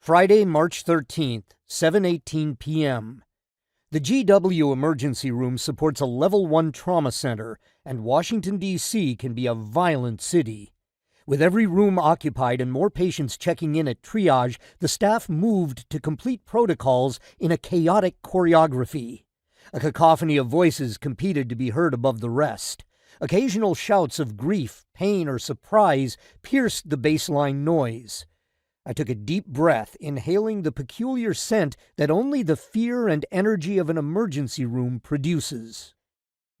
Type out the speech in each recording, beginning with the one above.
Friday, March 13th, 7:18 p.m. The GW emergency room supports a Level 1 trauma center, and Washington, D.C. can be a violent city. With every room occupied and more patients checking in at triage, the staff moved to complete protocols in a chaotic choreography. A cacophony of voices competed to be heard above the rest. Occasional shouts of grief, pain, or surprise pierced the baseline noise. I took a deep breath, inhaling the peculiar scent that only the fear and energy of an emergency room produces.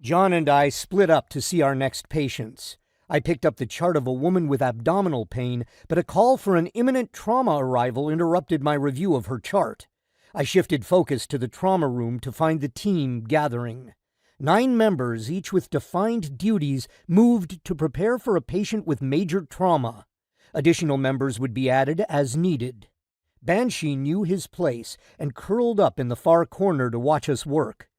John and I split up to see our next patients. I picked up the chart of a woman with abdominal pain, but a call for an imminent trauma arrival interrupted my review of her chart. I shifted focus to the trauma room to find the team gathering. 9 members, each with defined duties, moved to prepare for a patient with major trauma. Additional members would be added as needed. Banshee knew his place and curled up in the far corner to watch us work.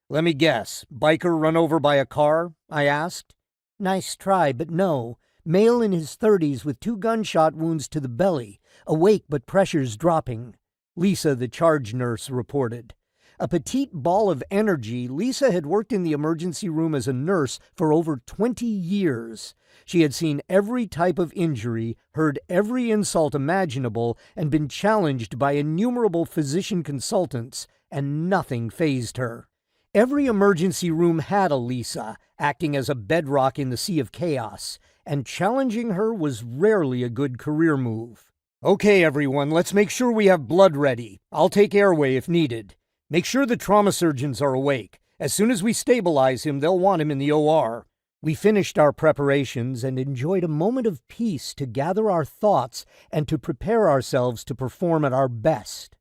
"Let me guess, biker run over by a car?" I asked. "Nice try, but no. Male in his 30s with 2 gunshot wounds to the belly, awake but pressures dropping," Lisa, the charge nurse, reported. A petite ball of energy, Lisa had worked in the emergency room as a nurse for over 20 years. She had seen every type of injury, heard every insult imaginable, and been challenged by innumerable physician consultants, and nothing fazed her. Every emergency room had a Lisa, acting as a bedrock in the sea of chaos, and challenging her was rarely a good career move. "Okay, everyone, let's make sure we have blood ready. I'll take airway if needed. Make sure the trauma surgeons are awake. As soon as we stabilize him, they'll want him in the OR." We finished our preparations and enjoyed a moment of peace to gather our thoughts and to prepare ourselves to perform at our best.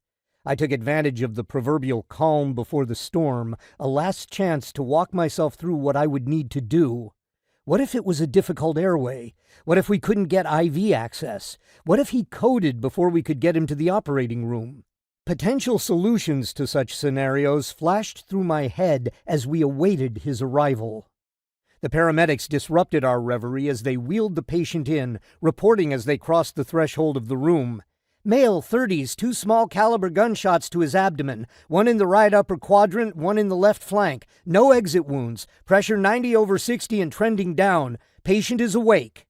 I took advantage of the proverbial calm before the storm, a last chance to walk myself through what I would need to do. What if it was a difficult airway? What if we couldn't get IV access? What if he coded before we could get him to the operating room? Potential solutions to such scenarios flashed through my head as we awaited his arrival. The paramedics disrupted our reverie as they wheeled the patient in, reporting as they crossed the threshold of the room. "Male, 30s, 2 small caliber gunshots to his abdomen, 1 in the right upper quadrant, 1 in the left flank. No exit wounds. Pressure 90/60 and trending down. Patient is awake."